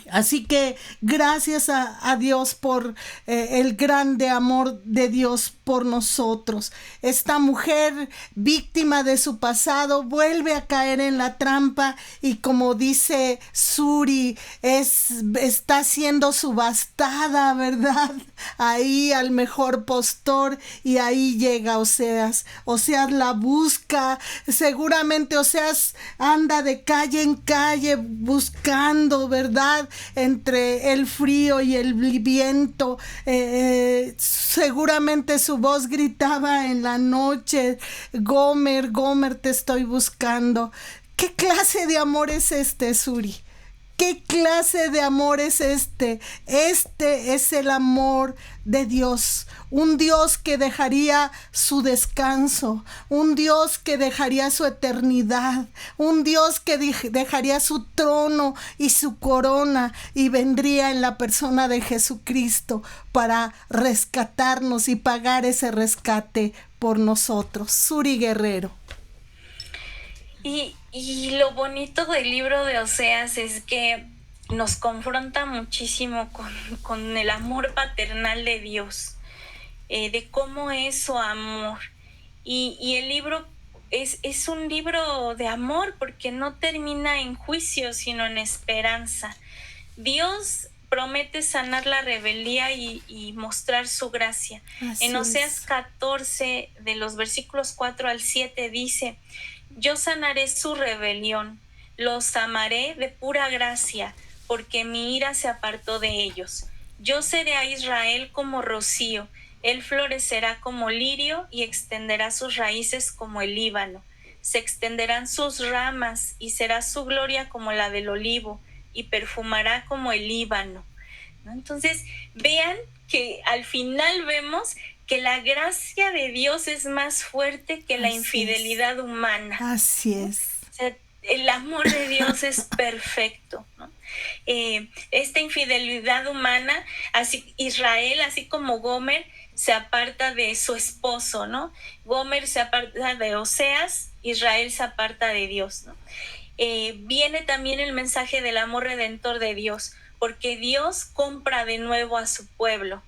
Así que gracias a Dios por el grande amor de Dios por nosotros. Esta mujer, víctima de su pasado, vuelve a caer en la trampa y, como dice Suri, está siendo subastada, ¿verdad? Ahí al mejor postor, y ahí llega Oseas. Oseas la busca, seguramente Oseas anda de calle en calle buscando, ¿verdad? Entre el frío y el viento, seguramente su voz gritaba en la noche: Gomer, Gomer, te estoy buscando. ¿Qué clase de amor es este, Suri? ¿Qué clase de amor es este? Este es el amor de Dios. Un Dios que dejaría su descanso. Un Dios que dejaría su eternidad. Un Dios que dejaría su trono y su corona y vendría en la persona de Jesucristo para rescatarnos y pagar ese rescate por nosotros. Suri Guerrero. Y lo bonito del libro de Oseas es que nos confronta muchísimo con el amor paternal de Dios, de cómo es su amor. Y el libro es un libro de amor porque no termina en juicio, sino en esperanza. Dios promete sanar la rebeldía y mostrar su gracia. Así en Oseas es. 14, de los versículos 4 al 7, dice: yo sanaré su rebelión, los amaré de pura gracia, porque mi ira se apartó de ellos. Yo seré a Israel como rocío, él florecerá como lirio y extenderá sus raíces como el Líbano. Se extenderán sus ramas y será su gloria como la del olivo y perfumará como el Líbano, ¿no? Entonces, vean que al final vemos que la gracia de Dios es más fuerte que la infidelidad humana. Así es. O sea, el amor de Dios es perfecto, ¿no? Esta infidelidad humana, así Israel, así como Gomer, se aparta de su esposo, ¿no? Gomer se aparta de Oseas, Israel se aparta de Dios, ¿no? Viene también el mensaje del amor redentor de Dios, porque Dios compra de nuevo a su pueblo.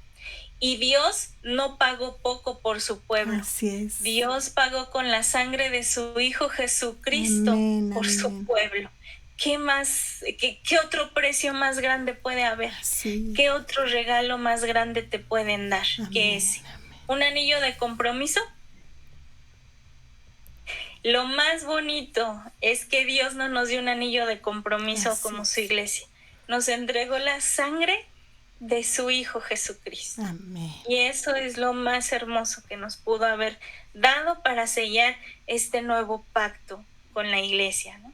Y Dios no pagó poco por su pueblo. Así es. Dios pagó con la sangre de su Hijo Jesucristo, amén, por amén, su pueblo. ¿Qué más, qué otro precio más grande puede haber? Sí. ¿Qué otro regalo más grande te pueden dar que ese? ¿Un anillo de compromiso? Lo más bonito es que Dios no nos dio un anillo de compromiso como su iglesia. Nos entregó la sangre de su Hijo Jesucristo. Amén. Y eso es lo más hermoso que nos pudo haber dado para sellar este nuevo pacto con la iglesia, ¿no?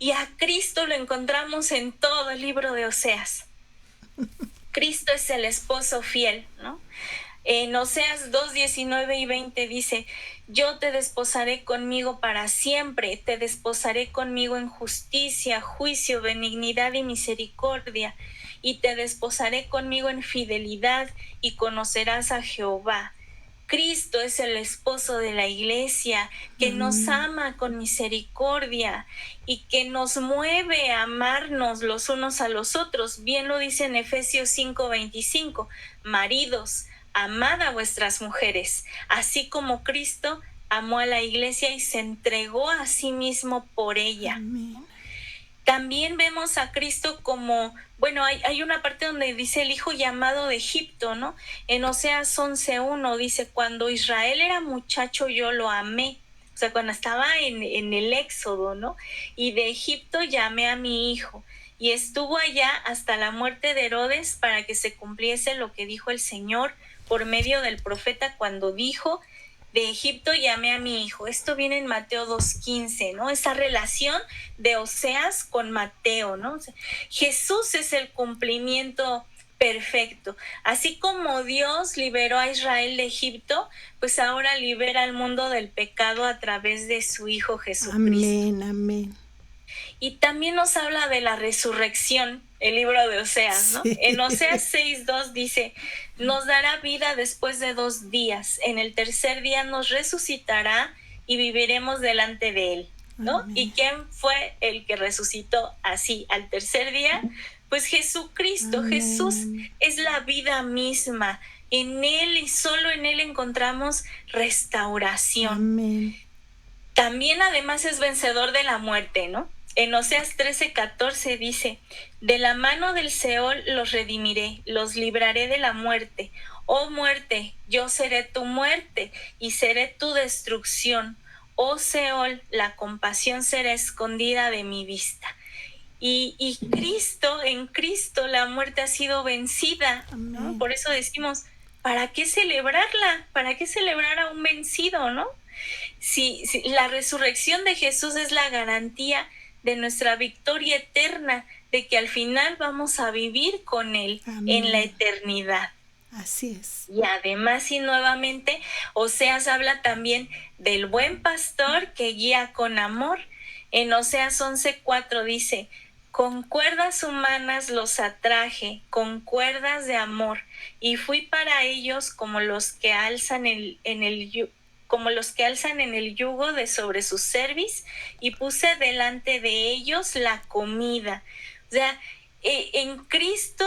Y a Cristo lo encontramos en todo el libro de Oseas. Cristo es el esposo fiel, ¿no? En Oseas 2, 19 y 20 dice: yo te desposaré conmigo para siempre, te desposaré conmigo en justicia, juicio, benignidad y misericordia, y te desposaré conmigo en fidelidad, y conocerás a Jehová. Cristo es el esposo de la iglesia, que nos ama con misericordia y que nos mueve a amarnos los unos a los otros. Bien lo dice en Efesios 5:25: maridos, amad a vuestras mujeres, así como Cristo amó a la iglesia y se entregó a sí mismo por ella. Amén. También vemos a Cristo como, bueno, hay una parte donde dice el hijo llamado de Egipto, ¿no? En Oseas 11:1 dice: cuando Israel era muchacho yo lo amé. O sea, cuando estaba en el éxodo, ¿no? Y de Egipto llamé a mi hijo. Y estuvo allá hasta la muerte de Herodes, para que se cumpliese lo que dijo el Señor por medio del profeta cuando dijo: de Egipto llamé a mi hijo. Esto viene en Mateo 2:15, ¿no? Esa relación de Oseas con Mateo, ¿no? O sea, Jesús es el cumplimiento perfecto. Así como Dios liberó a Israel de Egipto, pues ahora libera al mundo del pecado a través de su Hijo Jesucristo. Amén, amén. Y también nos habla de la resurrección, el libro de Oseas, ¿no? Sí. En Oseas 6:2 dice: nos dará vida después de 2 días, en el tercer día nos resucitará y viviremos delante de él, ¿no? Amén. ¿Y quién fue el que resucitó así al tercer día? Pues Jesucristo. Amén. Jesús es la vida misma. En él y solo en él encontramos restauración. Amén. También además es vencedor de la muerte, ¿no? En Oseas 13:14 dice: de la mano del Seol los redimiré, los libraré de la muerte. Oh muerte, yo seré tu muerte y seré tu destrucción. Oh Seol, la compasión será escondida de mi vista. Y Cristo, en Cristo la muerte ha sido vencida, ¿no? Por eso decimos: ¿para qué celebrarla? ¿Para qué celebrar a un vencido, no? Si la resurrección de Jesús es la garantía de nuestra victoria eterna, de que al final vamos a vivir con él. Amén. En la eternidad. Así es. Y además y nuevamente, Oseas habla también del buen pastor que guía con amor. En Oseas 11:4 dice: con cuerdas humanas los atraje, con cuerdas de amor, y fui para ellos como los que alzan como los que alzan en el yugo de sobre su cerviz, y puse delante de ellos la comida. O sea, en Cristo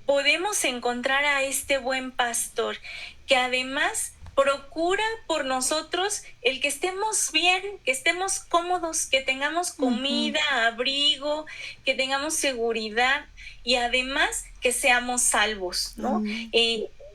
podemos encontrar a este buen pastor, que además procura por nosotros el que estemos bien, que estemos cómodos, que tengamos comida, abrigo, que tengamos seguridad y además que seamos salvos, ¿no?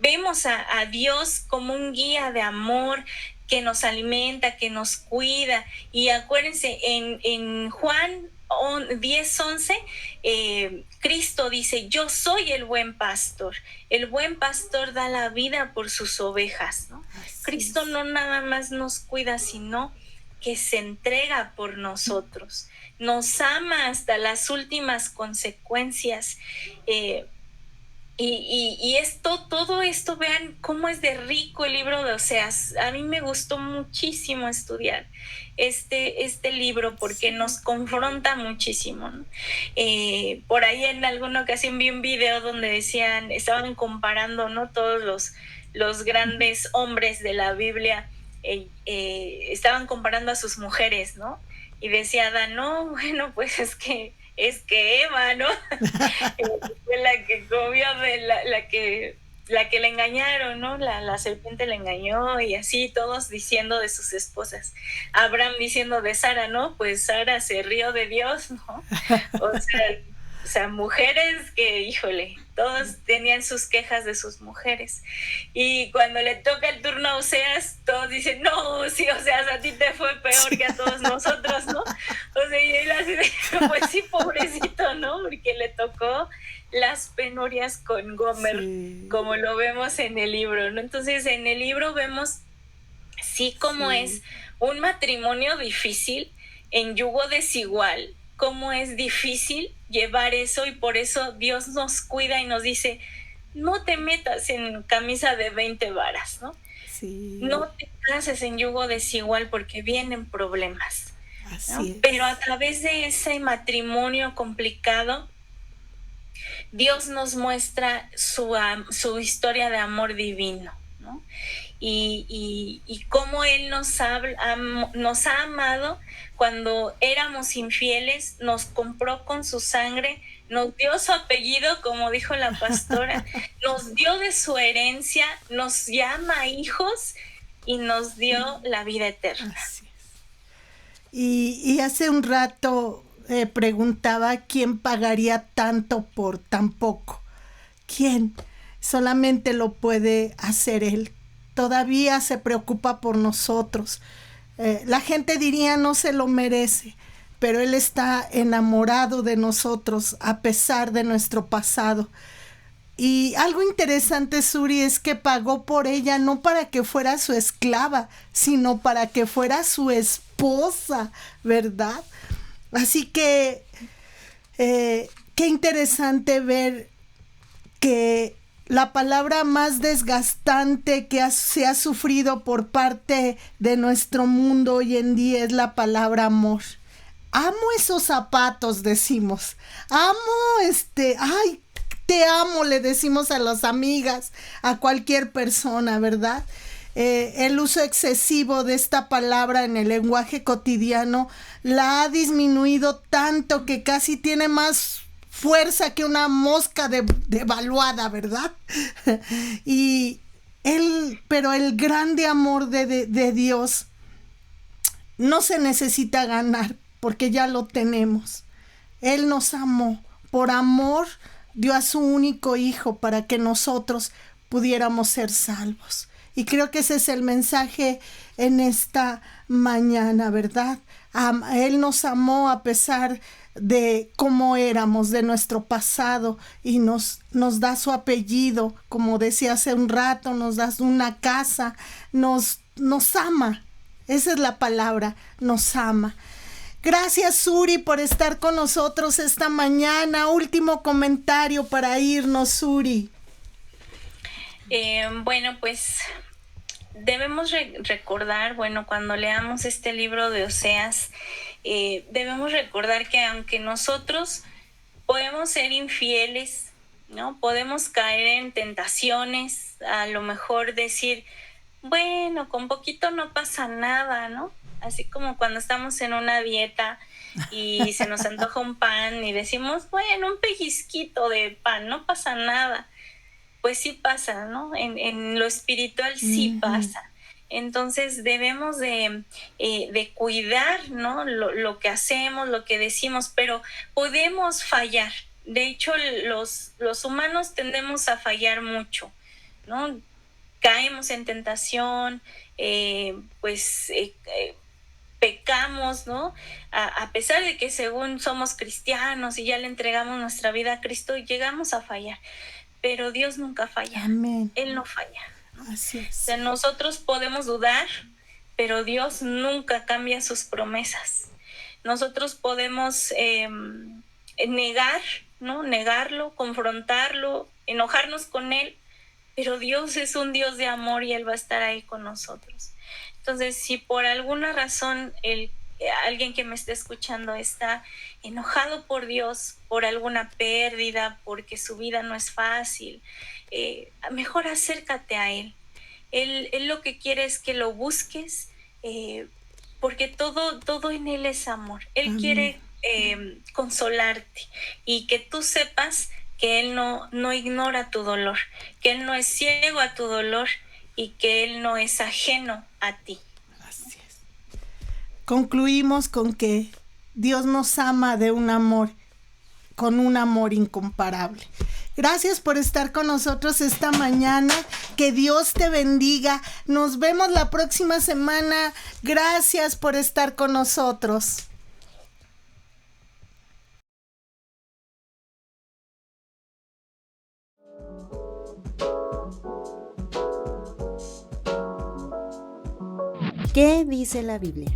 Vemos a Dios como un guía de amor que nos alimenta, que nos cuida. Y acuérdense, en Juan 10:11, Cristo dice, yo soy el buen pastor. El buen pastor da la vida por sus ovejas, ¿no? Cristo no nada más nos cuida, sino que se entrega por nosotros. Nos ama hasta las últimas consecuencias. Y todo esto, vean cómo es de rico el libro de Oseas. A mí me gustó muchísimo estudiar este libro porque nos confronta muchísimo, ¿no? Por ahí en alguna ocasión vi un video donde estaban comparando, ¿no? Todos los grandes hombres de la Biblia, estaban comparando a sus mujeres, ¿no? Y decía Adán, no, bueno, pues es que Eva, ¿no? Fue la que comió de la que le engañaron, ¿no? La serpiente le engañó y así todos diciendo de sus esposas. Abraham diciendo de Sara, ¿no? Pues Sara se rió de Dios, ¿no? O sea, mujeres que, híjole, todos tenían sus quejas de sus mujeres. Y cuando le toca el turno a Oseas, todos dicen, no, sí, Oseas, a ti te fue peor que a todos nosotros, ¿no? O sea, y él así de, pues sí, pobrecito, ¿no? Porque le tocó las penurias con Gomer, sí, como lo vemos en el libro, ¿no? Entonces, en el libro vemos, sí, cómo es un matrimonio difícil, en yugo desigual, cómo es difícil llevar eso, y por eso Dios nos cuida y nos dice, no te metas en camisa de 20 varas, ¿no? Sí. No te cases en yugo desigual porque vienen problemas, ¿no? Pero a través de ese matrimonio complicado, Dios nos muestra su historia de amor divino, ¿no? Y cómo Él nos ha amado cuando éramos infieles, nos compró con su sangre, nos dio su apellido, como dijo la pastora, nos dio de su herencia, nos llama hijos y nos dio la vida eterna. Así es. Y hace un rato preguntaba quién pagaría tanto por tan poco. ¿Quién? Solamente lo puede hacer Él. Todavía se preocupa por nosotros. La gente diría no se lo merece, pero Él está enamorado de nosotros a pesar de nuestro pasado. Y algo interesante, Suri, es que pagó por ella no para que fuera su esclava, sino para que fuera su esposa, ¿verdad? Así que qué interesante ver que la palabra más desgastante que se ha sufrido por parte de nuestro mundo hoy en día es la palabra amor. Amo esos zapatos, decimos. Amo ay, te amo, le decimos a las amigas, a cualquier persona, ¿verdad? El uso excesivo de esta palabra en el lenguaje cotidiano la ha disminuido tanto que casi tiene más fuerza que una mosca devaluada, ¿verdad? Pero el grande amor de Dios no se necesita ganar porque ya lo tenemos. Él nos amó. Por amor dio a su único hijo para que nosotros pudiéramos ser salvos. Y creo que ese es el mensaje en esta mañana, ¿verdad? Él nos amó a pesar de cómo éramos, de nuestro pasado, y nos da su apellido, como decía hace un rato, nos da una casa, nos ama. Esa es la palabra, nos ama. Gracias, Suri, por estar con nosotros esta mañana. Último comentario para irnos, Suri. Bueno, pues debemos recordar, cuando leamos este libro de Oseas, debemos recordar que aunque nosotros podemos ser infieles, ¿no? Podemos caer en tentaciones, a lo mejor decir, bueno, con poquito no pasa nada, ¿no? Así como cuando estamos en una dieta y se nos antoja un pan y decimos, bueno, un pellizquito de pan, no pasa nada. Pues sí pasa, ¿no? En lo espiritual sí pasa. Entonces debemos de cuidar, ¿no? Lo que hacemos, lo que decimos, pero podemos fallar. De hecho, los humanos tendemos a fallar mucho, ¿no? Caemos en tentación, pecamos, ¿no? A pesar de que según somos cristianos y ya le entregamos nuestra vida a Cristo, llegamos a fallar. Pero Dios nunca falla. Amén. Él no falla. Así es. O sea, nosotros podemos dudar, pero Dios nunca cambia sus promesas. Nosotros podemos negar, ¿no? Negarlo, confrontarlo, enojarnos con Él, pero Dios es un Dios de amor y Él va a estar ahí con nosotros. Entonces, si por alguna razón alguien que me esté escuchando está enojado por Dios, por alguna pérdida, porque su vida no es fácil, mejor acércate a Él. Él lo que quiere es que lo busques, porque todo en Él es amor. Él Amén. quiere consolarte y que tú sepas que Él no ignora tu dolor, que Él no es ciego a tu dolor y que Él no es ajeno a ti. Así es. Concluimos con que Dios nos ama de un amor, con un amor incomparable. Gracias por estar con nosotros esta mañana. Que Dios te bendiga. Nos vemos la próxima semana. Gracias por estar con nosotros. ¿Qué dice la Biblia?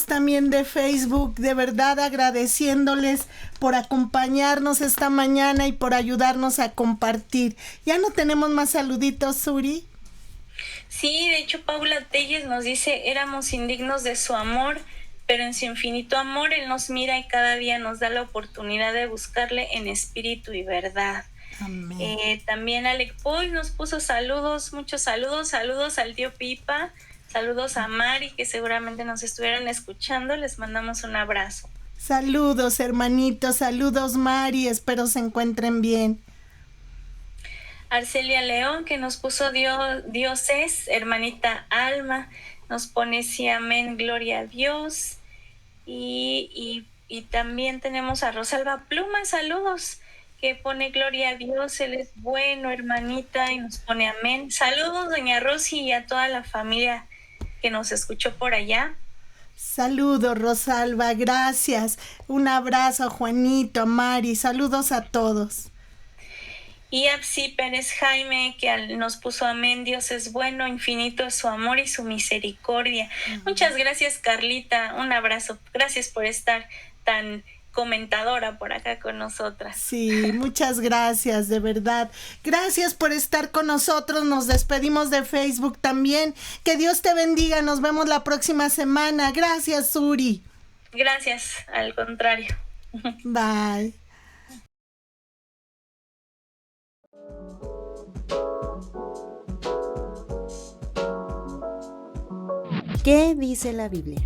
También de Facebook, de verdad agradeciéndoles por acompañarnos esta mañana y por ayudarnos a compartir. ¿Ya no tenemos más saluditos, Suri? Sí, de hecho Paula Telles nos dice: éramos indignos de su amor, pero en su infinito amor Él nos mira y cada día nos da la oportunidad de buscarle en espíritu y verdad. Amén. También Alec Paul nos puso saludos, muchos saludos al tío Pipa, saludos a Mari, que seguramente nos estuvieron escuchando, les mandamos un abrazo. Saludos, hermanitos, saludos, Mari, espero se encuentren bien. Arcelia León, que nos puso Dios es, hermanita Alma, nos pone sí, amén, gloria a Dios. Y también tenemos a Rosalba Pluma, saludos, que pone gloria a Dios, Él es bueno, hermanita, y nos pone amén. Saludos, doña Rosy, y a toda la familia que nos escuchó por allá. Saludos, Rosalba, gracias. Un abrazo a Juanito, a Mari, saludos a todos. Y Apsi Pérez Jaime, que nos puso amén, Dios es bueno, infinito es su amor y su misericordia. Muchas gracias, Carlita, un abrazo, gracias por estar tan comentadora por acá con nosotras. Sí, muchas gracias, de verdad. Gracias por estar con nosotros, nos despedimos de Facebook también. Que Dios te bendiga, nos vemos la próxima semana. Gracias, Suri. Gracias, al contrario. Bye. ¿Qué dice la Biblia?